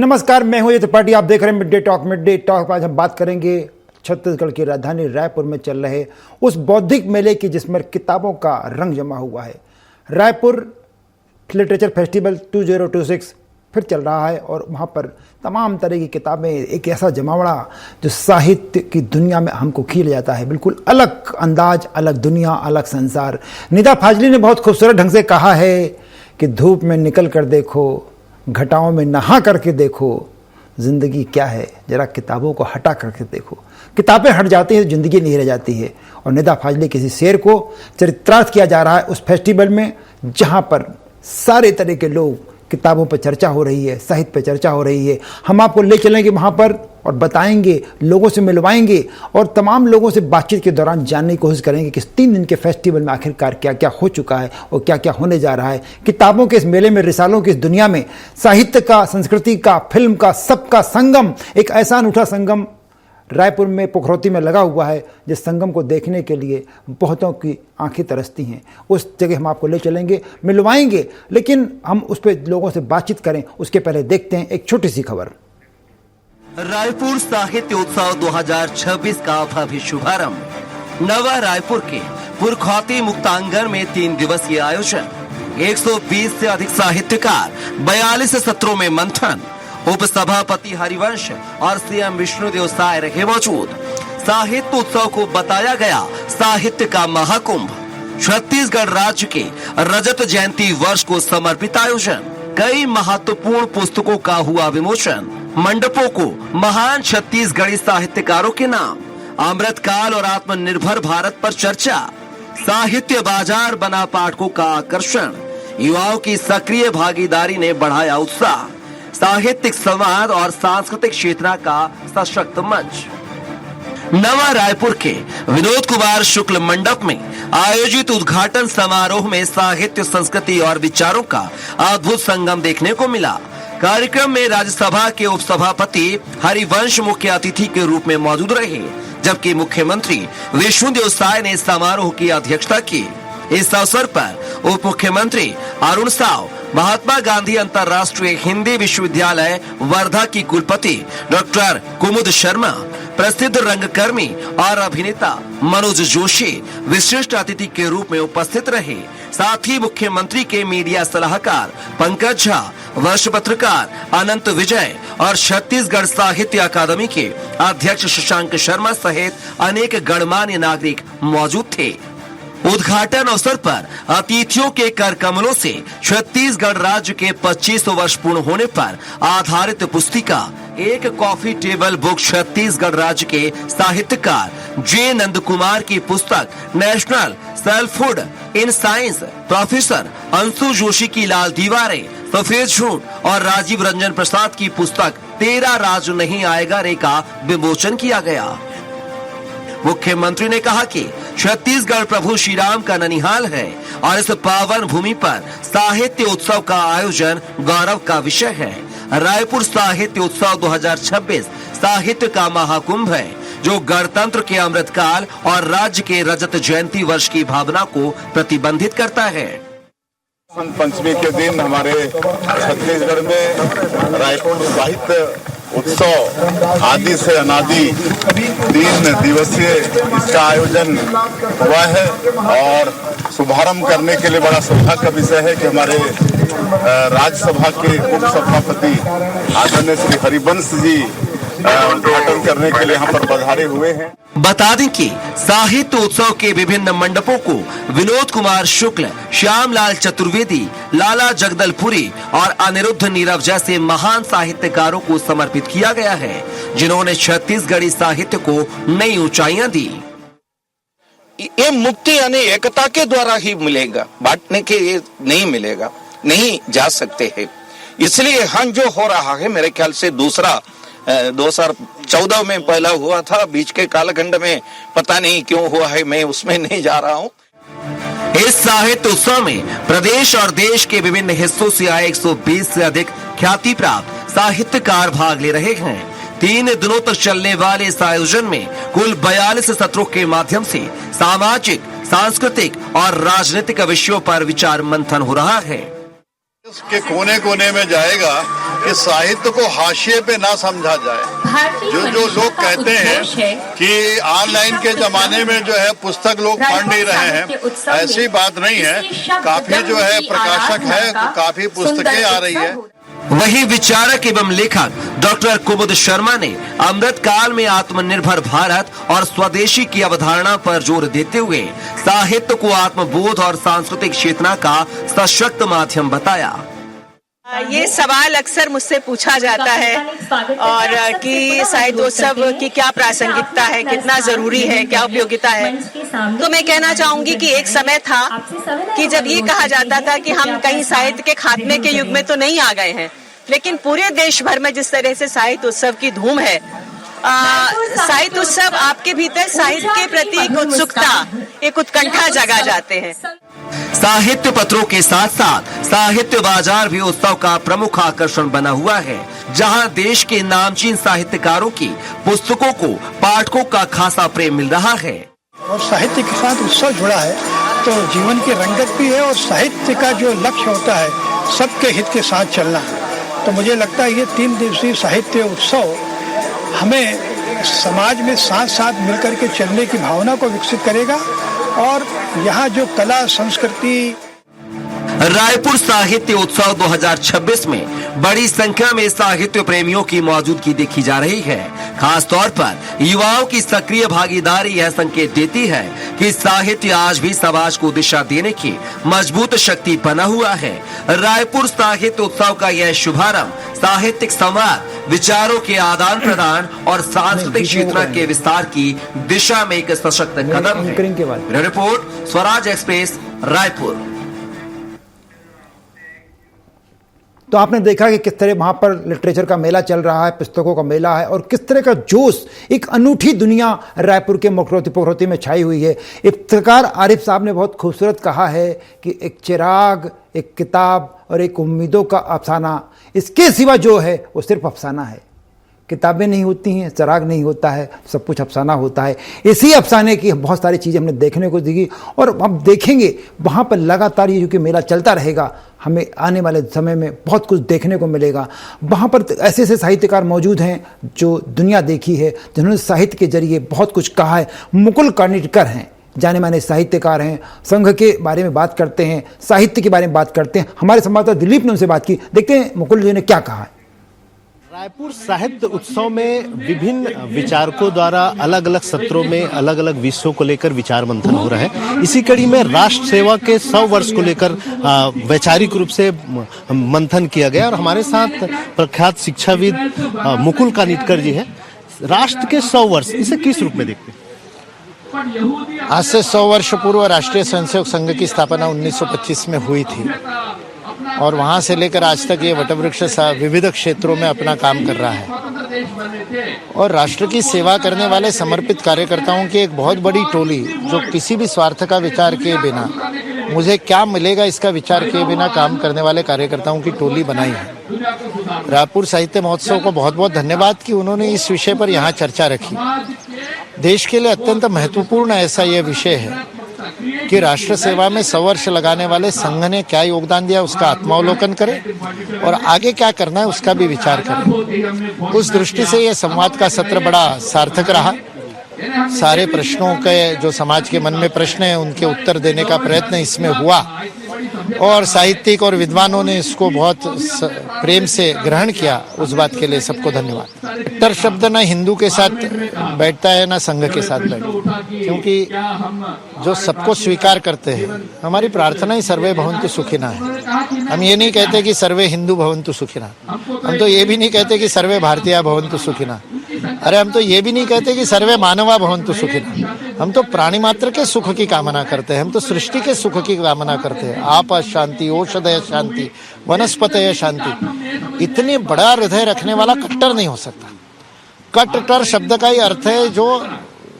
नमस्कार, मैं हूं ये त्रिपाठी। आप देख रहे हैं मिड डे टॉक। आज हम बात करेंगे छत्तीसगढ़ की राजधानी रायपुर में चल रहे उस बौद्धिक मेले की जिसमें किताबों का रंग जमा हुआ है। रायपुर लिटरेचर फेस्टिवल 2026 फिर चल रहा है और वहाँ पर तमाम तरह की किताबें, एक ऐसा जमावड़ा जो साहित्य की दुनिया में हमको खींच जाता है। बिल्कुल अलग अंदाज, अलग दुनिया, अलग संसार। निदा फाजली ने बहुत खूबसूरत ढंग से कहा है कि धूप में निकल कर देखो, घटाओं में नहा करके देखो, ज़िंदगी क्या है, ज़रा किताबों को हटा करके देखो। किताबें हट जाती हैं तो ज़िंदगी नहीं रह जाती है। और निदा फाजली किसी शेर को चरित्रार्थ किया जा रहा है उस फेस्टिवल में, जहाँ पर सारे तरह के लोग, किताबों पर चर्चा हो रही है, साहित्य पर चर्चा हो रही है। हम आपको ले चलेंगे वहाँ पर और बताएंगे, लोगों से मिलवाएंगे और तमाम लोगों से बातचीत के दौरान जानने की कोशिश करेंगे कि इस 3 दिन के फेस्टिवल में आखिरकार क्या क्या हो चुका है और क्या क्या होने जा रहा है। किताबों के इस मेले में, रिसालों की इस दुनिया में साहित्य का, संस्कृति का, फिल्म का, सबका संगम, एक ऐसा अनूठा संगम रायपुर में पोखरौती में लगा हुआ है जिस संगम को देखने के लिए बहुतों की आंखें तरसती हैं। उस जगह हम आपको ले चलेंगे, मिलवाएंगे, लेकिन हम उस पर लोगों से बातचीत करें उसके पहले देखते हैं एक छोटी सी खबर। रायपुर साहित्य उत्सव 2026 का भव्य शुभारंभ। नवा रायपुर के पुरखौती मुक्तांगन में 3 दिवसीय आयोजन। 120 से अधिक साहित्यकार, 42 सत्रों में मंथन। उपसभापति हरिवंश और सीएम विष्णुदेव साय रहे मौजूद। साहित्य उत्सव को बताया गया साहित्य का महाकुंभ। छत्तीसगढ़ राज्य के रजत जयंती वर्ष को समर्पित आयोजन। कई महत्वपूर्ण पुस्तकों का हुआ विमोचन। मंडपों को महान छत्तीसगढ़ी साहित्यकारों के नाम। अमृतकाल और आत्मनिर्भर भारत पर चर्चा। साहित्य बाजार बना पाठकों का आकर्षण। युवाओं की सक्रिय भागीदारी ने बढ़ाया उत्साह। साहित्यिक संवाद और सांस्कृतिक चेतना का सशक्त मंच। नवा रायपुर के विनोद कुमार शुक्ल मंडप में आयोजित उद्घाटन समारोह में साहित्य, संस्कृति और विचारों का अद्भुत संगम देखने को मिला। कार्यक्रम में राज्यसभा के उपसभापति हरिवंश मुख्य अतिथि के रूप में मौजूद रहे, जबकि मुख्यमंत्री विष्णुदेव साय ने समारोह की अध्यक्षता की। इस अवसर पर उप मुख्यमंत्री अरुण साव, महात्मा गांधी अंतर्राष्ट्रीय हिंदी विश्वविद्यालय वर्धा की कुलपति डॉक्टर कुमुद शर्मा, प्रसिद्ध रंगकर्मी और अभिनेता मनोज जोशी विशिष्ट अतिथि के रूप में उपस्थित रहे। साथ ही मुख्यमंत्री के मीडिया सलाहकार पंकज झा, वरिष्ठ पत्रकार अनंत विजय और छत्तीसगढ़ साहित्य अकादमी के अध्यक्ष शशांक शर्मा सहित अनेक गणमान्य नागरिक मौजूद थे। उद्घाटन अवसर पर अतिथियों के कर कमलों से छत्तीसगढ़ राज्य के 25 वर्ष पूर्ण होने पर आधारित पुस्तिका, एक कॉफी टेबल बुक छत्तीसगढ़ राज्य के साहित्यकार जे नंद कुमार की पुस्तक national selfhood in science, professor Anshu Joshi की लाल दीवारें, सफेद झूठ और राजीव रंजन प्रसाद की पुस्तक तेरा राज नहीं आएगा रे का विमोचन किया गया। मुख्यमंत्री ने कहा कि छत्तीसगढ़ प्रभु श्री राम का ननिहाल है और इस पावन भूमि पर साहित्य उत्सव का आयोजन गौरव का विषय है। रायपुर साहित्य उत्सव 2026 साहित्य का महाकुंभ है, जो गणतंत्र के अमृतकाल और राज्य के रजत जयंती वर्ष की भावना को प्रतिबंधित करता है। बसंत पंचमी के दिन हमारे छत्तीसगढ़ में रायपुर साहित्य उत्सव आदि से अनादि 3 दिवसीय इसका आयोजन हुआ है और शुभारंभ करने के लिए बड़ा सौभाग्य का विषय है कि हमारे राज्यसभा के उप सभापति आदरणीय श्री हरिवंश जी उद्घाटन करने के लिए यहाँ पर पधारे हुए हैं। बता दें कि साहित्य उत्सव के विभिन्न मंडपों को विनोद कुमार शुक्ल, श्यामलाल चतुर्वेदी, लाला जगदलपुरी और अनिरुद्ध नीरव जैसे महान साहित्यकारों को समर्पित किया गया है, जिन्होंने छत्तीसगढ़ी साहित्य को नई ऊंचाइयां दी। ये मुक्ति यानी एकता के द्वारा ही मिलेगा, बांटने के ये नहीं मिलेगा, नहीं जा सकते हैं। इसलिए हम जो हो रहा है, मेरे ख्याल से दूसरा 2014 में पहला हुआ था, बीच के कालखंड में पता नहीं क्यों हुआ है, मैं उसमें नहीं जा रहा हूँ। इस साहित्य उत्सव में प्रदेश और देश के विभिन्न हिस्सों से आए 120 से अधिक ख्याति प्राप्त साहित्यकार भाग ले रहे हैं। 3 दिनों तक चलने वाले इस आयोजन में कुल 42 सत्रों के माध्यम से सामाजिक, सांस्कृतिक और राजनीतिक विषयों पर विचार मंथन हो रहा है। के कोने कोने में जाएगा कि साहित्य को हाशिए पे ना समझा जाए। जो लोग कहते हैं कि ऑनलाइन के जमाने में जो है पुस्तक लोग पढ़ नहीं रहे हैं, ऐसी बात नहीं है। काफी जो है प्रकाशक है, काफी पुस्तकें आ रही है। वही विचारक एवं लेखक डॉक्टर कुमुद शर्मा ने अमृत काल में आत्मनिर्भर भारत और स्वदेशी की अवधारणा पर जोर देते हुए साहित्य को आत्मबोध और सांस्कृतिक चेतना का सशक्त माध्यम बताया। ये सवाल अक्सर मुझसे पूछा जाता है और कि साहित्योत्सव की क्या प्रासंगिकता है, कितना जरूरी है, क्या उपयोगिता है। तो मैं कहना चाहूंगी कि एक समय था कि जब ये कहा जाता था कि हम कहीं साहित्य के खात्मे के युग में तो नहीं आ गए हैं, लेकिन पूरे देश भर में जिस तरह से साहित्य उत्सव की धूम है, साहित्य उत्सव आपके भीतर साहित्य के प्रति एक उत्सुकता, एक उत्कंठा जगा जाते हैं। साहित्य पत्रों के साथ साथ साहित्य बाजार भी उत्सव का प्रमुख आकर्षण बना हुआ है, जहां देश के नामचीन साहित्यकारों की पुस्तकों को पाठकों का खासा प्रेम मिल रहा है। और साहित्य के साथ उत्सव जुड़ा है तो जीवन की रंगत भी है, और साहित्य का जो लक्ष्य होता है सबके हित के साथ चलना। तो मुझे लगता है ये 3 दिवसीय साहित्य उत्सव हमें समाज में साथ साथ मिलकर के चलने की भावना को विकसित करेगा, और यहाँ जो कला संस्कृति। रायपुर साहित्य उत्सव 2026 में बड़ी संख्या में साहित्य प्रेमियों की मौजूदगी देखी जा रही है। खास तौर पर युवाओं की सक्रिय भागीदारी यह संकेत देती है कि साहित्य आज भी समाज को दिशा देने की मजबूत शक्ति बना हुआ है। रायपुर साहित्य उत्सव का यह शुभारंभ साहित्यिक संवाद, विचारों के आदान प्रदान और सांस्कृतिक क्षेत्र के विस्तार की दिशा में एक सशक्त कदम है। Report Swaraj express, Raipur. तो आपने देखा कि किस तरह वहाँ पर लिटरेचर का मेला चल रहा है, पुस्तकों का मेला है, और किस तरह का जोश, एक अनूठी दुनिया रायपुर के मुखरोती पोखरोती में छाई हुई है। इफ्तिकार आरिफ साहब ने बहुत खूबसूरत कहा है कि एक चिराग, एक किताब और एक उम्मीदों का अफसाना, इसके सिवा जो है वो सिर्फ अफसाना है। किताबें नहीं होती हैं, चिराग नहीं होता है, सब कुछ अफसाना होता है। इसी अफसाने की बहुत सारी चीज़ें हमने देखने को दिखी, और अब देखेंगे वहाँ पर लगातार ये जो कि मेला चलता रहेगा, हमें आने वाले समय में बहुत कुछ देखने को मिलेगा। वहाँ पर ऐसे ऐसे साहित्यकार मौजूद हैं जो दुनिया देखी है, जिन्होंने साहित्य के जरिए बहुत कुछ कहा है। मुकुल कर्णिटकर हैं, जाने माने साहित्यकार हैं, संघ के बारे में बात करते हैं, साहित्य के बारे में बात करते हैं। हमारे संवाददाता दिलीप ने उनसे बात की, देखते हैं मुकुल जी ने क्या कहा है। रायपुर साहित्य उत्सव में विभिन्न विचारकों द्वारा अलग अलग सत्रों में अलग अलग विषयों को लेकर विचार मंथन हो रहा है। इसी कड़ी में राष्ट्र सेवा के 100 वर्ष को लेकर वैचारिक रूप से मंथन किया गया, और हमारे साथ प्रख्यात शिक्षाविद मुकुल कर्णिटकर जी हैं। राष्ट्र के 100 वर्ष, इसे किस रूप में देखते हैं? आज से 100 वर्ष पूर्व राष्ट्रीय स्वयंसेवक संघ की स्थापना 1925 में हुई थी, और वहां से लेकर आज तक ये वटवृक्ष विविध क्षेत्रों में अपना काम कर रहा है। और राष्ट्र की सेवा करने वाले समर्पित कार्यकर्ताओं की एक बहुत बड़ी टोली, जो किसी भी स्वार्थ का विचार किए बिना, मुझे क्या मिलेगा इसका विचार किए बिना काम करने वाले कार्यकर्ताओं की टोली बनाई है। रायपुर साहित्य महोत्सव को बहुत बहुत धन्यवाद कि उन्होंने इस विषय पर यहाँ चर्चा रखी। देश के लिए अत्यंत महत्वपूर्ण ऐसा यह विषय है कि राष्ट्र सेवा में 100 वर्ष लगाने वाले संघ ने क्या योगदान दिया, उसका आत्मावलोकन करें और आगे क्या करना है उसका भी विचार करें। उस दृष्टि से यह संवाद का सत्र बड़ा सार्थक रहा। सारे प्रश्नों के, जो समाज के मन में प्रश्न है, उनके उत्तर देने का प्रयत्न इसमें हुआ, और साहित्यिक और विद्वानों ने इसको बहुत प्रेम से ग्रहण किया। उस बात के लिए सबको धन्यवाद। कट्टर शब्द न हिंदू के साथ बैठता है, न संघ के साथ बैठता है, क्योंकि जो सबको स्वीकार करते हैं, हमारी प्रार्थना ही सर्वे भवन्तु सुखिनः है। हम ये नहीं कहते कि सर्वे हिंदू भवन्तु सुखिनः, हम तो ये भी नहीं कहते कि सर्वे भारतीय भवन्तु सुखिनः, अरे हम तो ये भी नहीं कहते कि सर्वे मानवा भवन्तु सुखिनः। हम तो प्राणी मात्र के सुख की कामना करते हैं, हम तो सृष्टि के सुख की कामना करते हैं। आप शांति, औषधय शांति, वनस्पतय शांति। इतने बड़ा हृदय रखने वाला कट्टर नहीं हो सकता। कट्टर शब्द का ही अर्थ है जो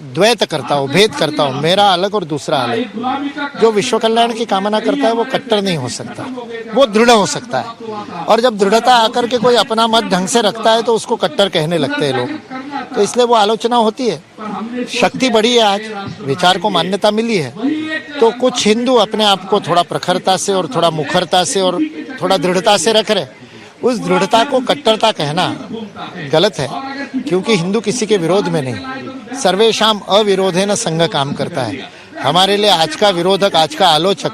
द्वैत करता हो, भेद करता हो, मेरा अलग और दूसरा अलग। जो विश्व कल्याण की कामना करता है वो कट्टर नहीं हो सकता, वो दृढ़ हो सकता है। और जब दृढ़ता आकर के कोई अपना मत ढंग से रखता है तो उसको कट्टर कहने लगते हैं लोग, तो इसलिए वो आलोचना होती है। शक्ति बढ़ी है, आज विचार को मान्यता मिली है, तो कुछ हिंदू अपने आप को थोड़ा प्रखरता से और थोड़ा मुखरता से और थोड़ा दृढ़ता से रख रहे, उस दृढ़ता को कट्टरता कहना गलत है, क्योंकि हिंदू किसी के विरोध में नहीं, सर्वेशाम अविरोधेन संघ काम करता है। हमारे लिए आज का विरोधक, आज का आलोचक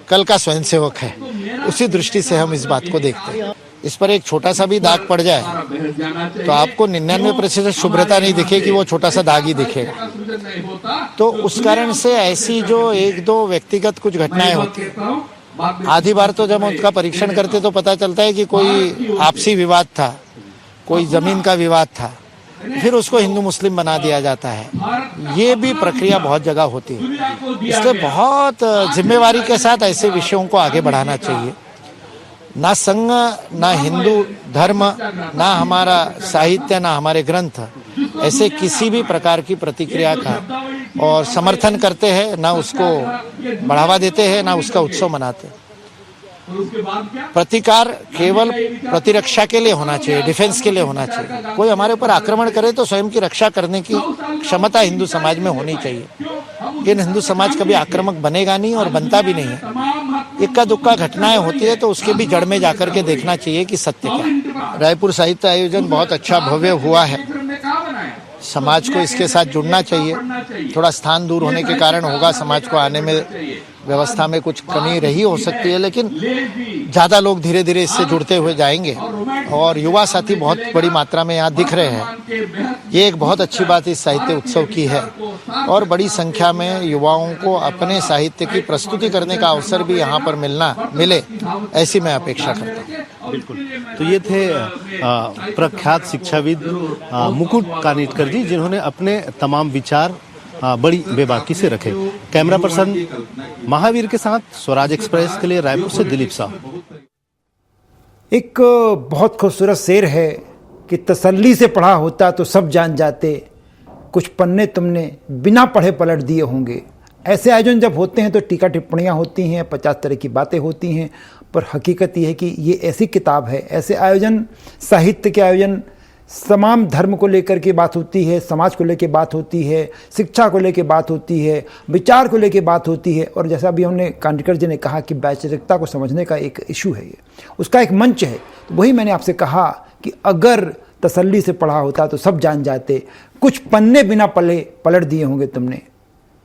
कल का स्वयंसेवक है। उसी दृष्टि से हम इस बात को देखते हैं। इस पर एक छोटा सा भी दाग पड़ जाए तो आपको 99% शुभ्रता नहीं दिखेगी, वो छोटा सा दाग ही दिखेगा। तो उस कारण से ऐसी जो एक दो व्यक्तिगत कुछ घटनाएं होती है, आधी बार तो जब उनका परीक्षण करते तो पता चलता है कि कोई आपसी विवाद था, कोई जमीन का विवाद था, फिर उसको हिंदू मुस्लिम बना दिया जाता है। ये भी प्रक्रिया बहुत जगह होती है। इसलिए बहुत जिम्मेवारी के साथ ऐसे विषयों को आगे बढ़ाना चाहिए। ना संघ, ना हिंदू धर्म, ना हमारा साहित्य, ना हमारे ग्रंथ ऐसे किसी भी प्रकार की प्रतिक्रिया का और समर्थन करते हैं, ना उसको बढ़ावा देते हैं, ना उसका उत्सव मनाते हैं। प्रतिकार केवल प्रतिरक्षा के लिए होना चाहिए, डिफेंस के लिए होना चाहिए। कोई हमारे ऊपर आक्रमण करे तो स्वयं की रक्षा करने की क्षमता हिंदू समाज में होनी चाहिए। लेकिन हिंदू समाज कभी आक्रामक बनेगा नहीं और बनता भी नहीं है। इक्का दुक्का घटनाएं होती है तो उसके भी जड़ में जाकर के देखना चाहिए कि सत्य क्या है। रायपुर साहित्य आयोजन बहुत अच्छा भव्य हुआ है। समाज को इसके साथ जुड़ना चाहिए। थोड़ा स्थान दूर होने के कारण होगा, समाज को आने में व्यवस्था में कुछ कमी रही हो सकती है, लेकिन ज़्यादा लोग धीरे धीरे इससे जुड़ते हुए जाएंगे और युवा साथी बहुत बड़ी मात्रा में यहाँ दिख रहे हैं। ये एक बहुत अच्छी बात इस साहित्य उत्सव की है और बड़ी संख्या में युवाओं को अपने साहित्य की प्रस्तुति करने का अवसर भी यहाँ पर मिले, ऐसी मैं अपेक्षा करता हूँ। बिल्कुल। तो ये थे प्रख्यात शिक्षाविद मुकुट कानिटकर जी, जिन्होंने अपने तमाम विचार बड़ी बेबाकी से रखे। कैमरा पर्सन महावीर के साथ स्वराज एक्सप्रेस के लिए रायपुर से दिलीप साहू। एक बहुत खूबसूरत शेर है कि तसल्ली से पढ़ा होता तो सब जान जाते, कुछ पन्ने तुमने बिना पढ़े पलट दिए होंगे। ऐसे आयोजन जब होते हैं तो टीका टिप्पणियाँ होती हैं, 50 तरह की बातें होती हैं, पर हकीकत ये है कि ये ऐसी किताब है, ऐसे आयोजन, साहित्य के आयोजन, तमाम धर्म को लेकर के बात होती है, समाज को लेकर बात होती है, शिक्षा को लेकर बात होती है, विचार को लेकर बात होती है। और जैसा भी हमने कानिटकर जी ने कहा कि वैचारिकता को समझने का एक इशू है, ये उसका एक मंच है। तो वही मैंने आपसे कहा कि अगर तसल्ली से पढ़ा होता तो सब जान जाते, कुछ पन्ने बिना पढ़े पलट दिए होंगे तुमने।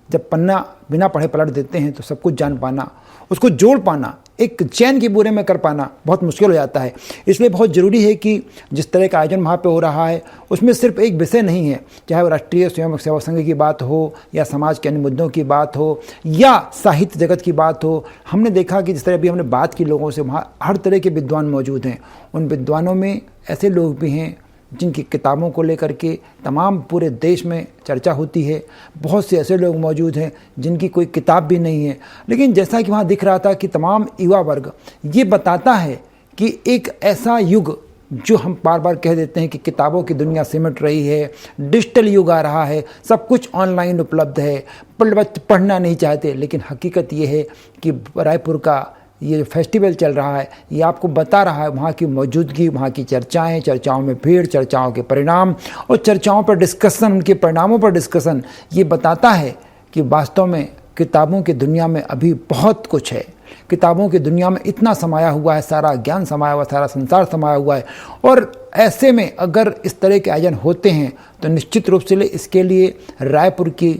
जब पन्ना बिना पढ़े पलट देते हैं तो सब कुछ जान पाना, उसको जोड़ पाना, एक चैन के बोरे में कर पाना बहुत मुश्किल हो जाता है। इसलिए बहुत ज़रूरी है कि जिस तरह का आयोजन वहाँ पे हो रहा है उसमें सिर्फ एक विषय नहीं है, चाहे वो राष्ट्रीय स्वयंसेवक सेवा संघ की बात हो या समाज के अन्य मुद्दों की बात हो या साहित्य जगत की बात हो। हमने देखा कि जिस तरह अभी हमने बात की लोगों से, वहाँ हर तरह के विद्वान मौजूद हैं। उन विद्वानों में ऐसे लोग भी हैं जिनकी किताबों को लेकर के तमाम पूरे देश में चर्चा होती है। बहुत से ऐसे लोग मौजूद हैं जिनकी कोई किताब भी नहीं है, लेकिन जैसा कि वहाँ दिख रहा था कि तमाम युवा वर्ग, ये बताता है कि एक ऐसा युग जो हम बार बार कह देते हैं कि किताबों की दुनिया सिमट रही है, डिजिटल युग आ रहा है, सब कुछ ऑनलाइन उपलब्ध है, पढ़ना नहीं चाहते। लेकिन हकीकत ये है कि रायपुर का ये जो फेस्टिवल चल रहा है ये आपको बता रहा है वहाँ की मौजूदगी, वहाँ की चर्चाएं, चर्चाओं में भीड़, चर्चाओं के परिणाम और चर्चाओं पर डिस्कशन, उनके परिणामों पर डिस्कशन, ये बताता है कि वास्तव में किताबों की दुनिया में अभी बहुत कुछ है। किताबों की दुनिया में इतना समाया हुआ है, सारा ज्ञान समाया हुआ, सारा संसार समाया हुआ है। और ऐसे में अगर इस तरह के आयोजन होते हैं तो निश्चित रूप से इसके लिए रायपुर की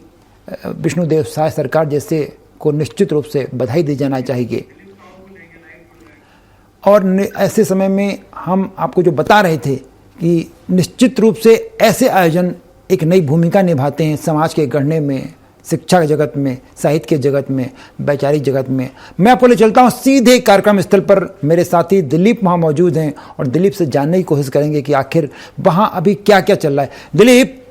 विष्णुदेव साय सरकार जैसे को निश्चित रूप से बधाई दी जाना चाहिए। और ऐसे समय में हम आपको जो बता रहे थे कि निश्चित रूप से ऐसे आयोजन एक नई भूमिका निभाते हैं समाज के गढ़ने में, शिक्षा के जगत में, साहित्य के जगत में, वैचारिक जगत में। मैं आपको ले चलता हूँ सीधे कार्यक्रम स्थल पर। मेरे साथी दिलीप वहाँ मौजूद हैं और दिलीप से जानने की कोशिश करेंगे कि आखिर वहाँ अभी क्या क्या चल रहा है। दिलीप,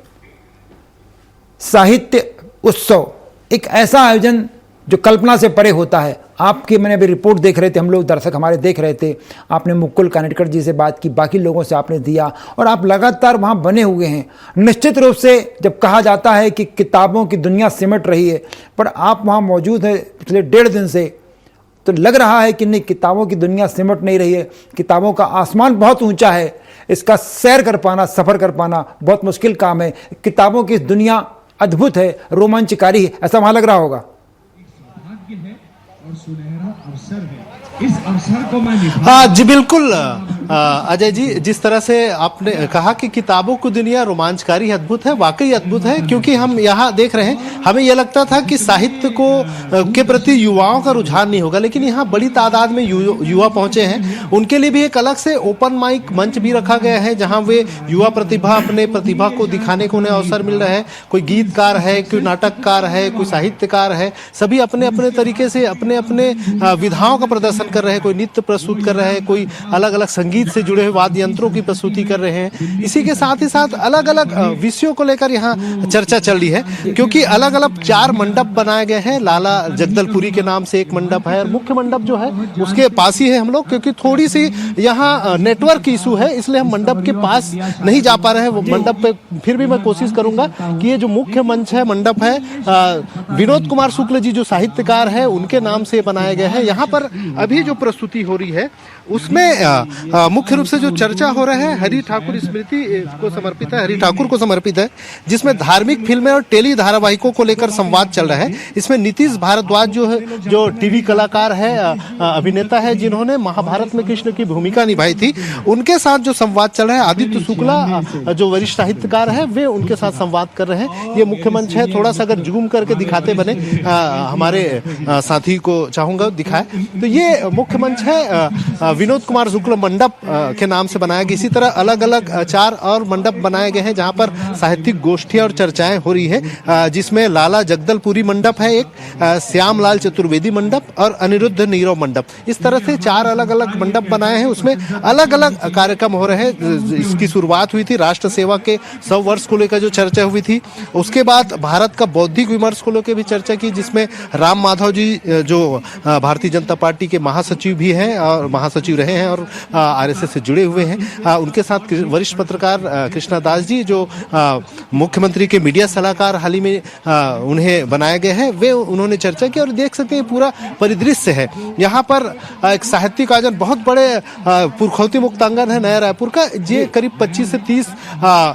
साहित्य उत्सव एक ऐसा आयोजन जो कल्पना से परे होता है। आपकी, मैंने अभी रिपोर्ट देख रहे थे, हम लोग दर्शक हमारे देख रहे थे, आपने मुकुल कानिटकर जी से बात की, बाकी लोगों से आपने दिया और आप लगातार वहाँ बने हुए हैं। निश्चित रूप से जब कहा जाता है कि किताबों की दुनिया सिमट रही है, पर आप वहाँ मौजूद हैं पिछले 1.5 दिन से, तो लग रहा है कि नहीं, किताबों की दुनिया सिमट नहीं रही है। किताबों का आसमान बहुत ऊँचा है, इसका सैर कर पाना, सफ़र कर पाना बहुत मुश्किल काम है। किताबों की दुनिया अद्भुत है, रोमांचकारी है, ऐसा वहाँ लग रहा होगा। और सुनहरा अवसर है, इस अवसर को मैं हाँ जी बिल्कुल। अजय जी, जिस तरह से आपने कहा कि किताबों की दुनिया रोमांचकारी अद्भुत है, वाकई अद्भुत है, क्योंकि हम यहाँ देख रहे हैं, हमें यह लगता था कि साहित्य को के प्रति युवाओं का रुझान नहीं होगा, लेकिन यहाँ बड़ी तादाद में युवा पहुंचे हैं। उनके लिए भी एक अलग से ओपन माइक मंच भी रखा गया है, जहां वे युवा प्रतिभा अपने प्रतिभा को दिखाने को उन्हें अवसर मिल रहा है। कोई गीतकार है, कोई नाटककार है, कोई साहित्यकार है, सभी अपने अपने तरीके से अपने अपने विधाओं का प्रदर्शन कर रहे हैं। कोई नृत्य प्रस्तुत कर रहे हैं, कोई अलग अलग संगीत से जुड़े हुए वाद्य यंत्रों की प्रस्तुति कर रहे हैं। इसी के साथ ही साथ अलग अलग विषयों को लेकर यहाँ चर्चा चल रही है, क्योंकि अलग अलग 4 मंडप बनाए गए हैं। लाला जगदलपुरी के नाम से एक मंडप है, और मुख्य मंडप जो है उसके पास ही है हम लोग, क्योंकि थोड़ी सी यहाँ नेटवर्क इशू है, इसलिए हम मंडप के पास नहीं जा पा रहे हैं। वो मंडप पे फिर भी मैं कोशिश करूंगा कि ये जो मुख्य मंच है, मंडप है, विनोद कुमार शुक्ल जी जो साहित्यकार है उनके नाम से बनाया गया है। यहाँ पर अभी जो प्रस्तुति हो रही है उसमें मुख्य रूप से जो चर्चा हो रहा है हरि ठाकुर स्मृति को समर्पित है, हरि ठाकुर को समर्पित है, जिसमें धार्मिक फिल्में और टेली धारावाहिकों को लेकर संवाद चल रहा है। इसमें नीतीश भारद्वाज जो है, जो टीवी कलाकार है, अभिनेता है, जिन्होंने महाभारत में कृष्ण की भूमिका निभाई थी, उनके साथ जो संवाद चल रहा है, आदित्य शुक्ला जो वरिष्ठ साहित्यकार है वे उनके साथ संवाद कर रहे हैं। ये मुख्य मंच है। थोड़ा सा अगर जूम करके दिखाते बने हमारे साथी को चाहूंगा दिखाए, तो ये मुख्य मंच है विनोद कुमार शुक्ल मंडप के नाम से बनाया गया। इसी तरह अलग अलग 4 और मंडप बनाए गए हैं जहां पर साहित्यिक गोष्ठियां और चर्चाएं हो रही है, जिसमें लाला जगदलपुरी मंडप है एक, श्यामलाल चतुर्वेदी मंडप और अनिरुद्ध नीरव मंडप। इस तरह से 4 अलग अलग मंडप बनाए हैं, उसमें अलग अलग कार्यक्रम हो रहे हैं। इसकी शुरुआत हुई थी राष्ट्र सेवा के 100 वर्ष को लेकर जो चर्चा हुई थी, उसके बाद भारत का बौद्धिक विमर्श को लेकर भी चर्चा की, जिसमें राम माधव जी जो भारतीय जनता पार्टी के महासचिव भी हैं और महासचिव रहे हैं और आरएसएस से जुड़े हुए हैं, उनके साथ वरिष्ठ पत्रकार कृष्णा दास जी जो मुख्यमंत्री के मीडिया सलाहकार हाल ही में उन्हें बनाया गया है, वे उन्होंने चर्चा की। और देख सकते हैं पूरा परिदृश्य है। यहाँ पर एक साहित्यिक आयोजन, बहुत बड़े पुरखौती मुक्तांगन है नया रायपुर का, ये करीब 25 से 30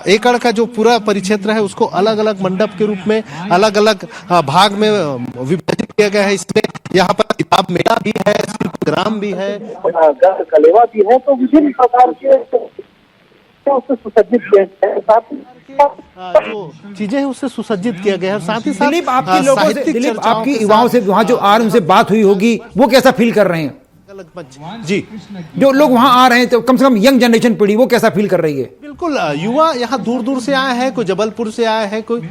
एकड़ का जो पूरा परिक्षेत्र है उसको अलग अलग मंडप के रूप में अलग अलग भाग में विभाजित किया गया है। इसमें यहाँ पर किताब मेला भी है, शिल्पग्राम भी है, कलेवा भी है, तो विभिन्न प्रकार के उससे सुसज्जित किया है, जो चीजें हैं उससे सुसज्जित किया गया है। साथ ही साथ दिलीप, आपके लोगों से, दिलीप आपकी युवाओं से वहां जो आ रहे उनसे बात हुई होगी, वो कैसा फील कर रहे हैं? जी, जो लोग वहां आ रहे हैं तो कम से कम यंग जनरेशन पीढ़ी वो कैसा फील कर रही है? बिल्कुल, युवा यहाँ दूर दूर से आए हैं, कोई जबलपुर से आए हैं, कोई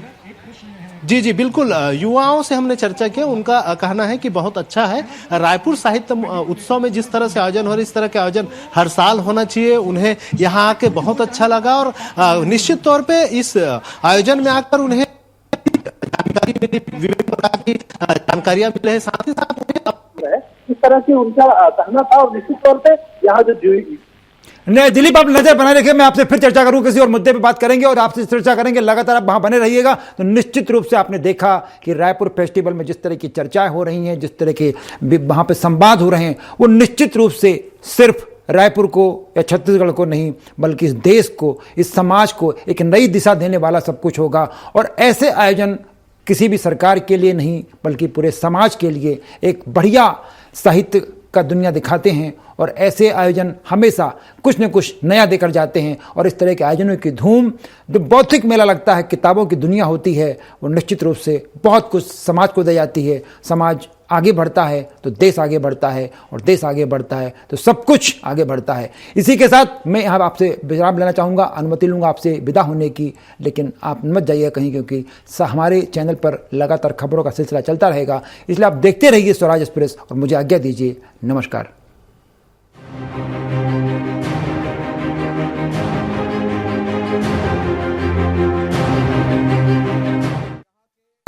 जी बिल्कुल, युवाओं से हमने चर्चा किया। उनका कहना है कि बहुत अच्छा है। रायपुर साहित्य उत्सव में जिस तरह से आयोजन हो रहा है, इस तरह के आयोजन हर साल होना चाहिए। उन्हें यहाँ आके बहुत अच्छा लगा और निश्चित तौर पे इस आयोजन में आकर उन्हें जानकारी मिली, विभिन्न प्रकार की जानकारियां मिले हैं। साथ ही साथ इस तरह से उनका कहना था, और निश्चित तौर पे यहाँ जो नहीं दिलीप, आप नजर बनाए रखिए, मैं आपसे फिर चर्चा करूं, किसी और मुद्दे पे बात करेंगे और आपसे चर्चा करेंगे, लगातार आप वहां बने रहिएगा। तो निश्चित रूप से आपने देखा कि रायपुर फेस्टिवल में जिस तरह की चर्चाएं हो रही हैं, जिस तरह के वहां पे संवाद हो रहे हैं, वो निश्चित रूप से सिर्फ रायपुर को या छत्तीसगढ़ को नहीं बल्कि इस देश को, इस समाज को एक नई दिशा देने वाला सब कुछ होगा। और ऐसे आयोजन किसी भी सरकार के लिए नहीं बल्कि पूरे समाज के लिए एक बढ़िया साहित्य का दुनिया दिखाते हैं। और ऐसे आयोजन हमेशा कुछ न कुछ नया देकर जाते हैं। और इस तरह के आयोजनों की धूम, जो बौद्धिक मेला लगता है, किताबों की दुनिया होती है, वो निश्चित रूप से बहुत कुछ समाज को दे जाती है। समाज आगे बढ़ता है तो देश आगे बढ़ता है, और देश आगे बढ़ता है तो सब कुछ आगे बढ़ता है। इसी के साथ मैं यहाँ आपसे विराम लेना चाहूँगा, अनुमति लूँगा आपसे विदा होने की, लेकिन आप मत जाइए कहीं, क्योंकि हमारे चैनल पर लगातार खबरों का सिलसिला चलता रहेगा। इसलिए आप देखते रहिए स्वराज एक्सप्रेस और मुझे आज्ञा दीजिए। नमस्कार।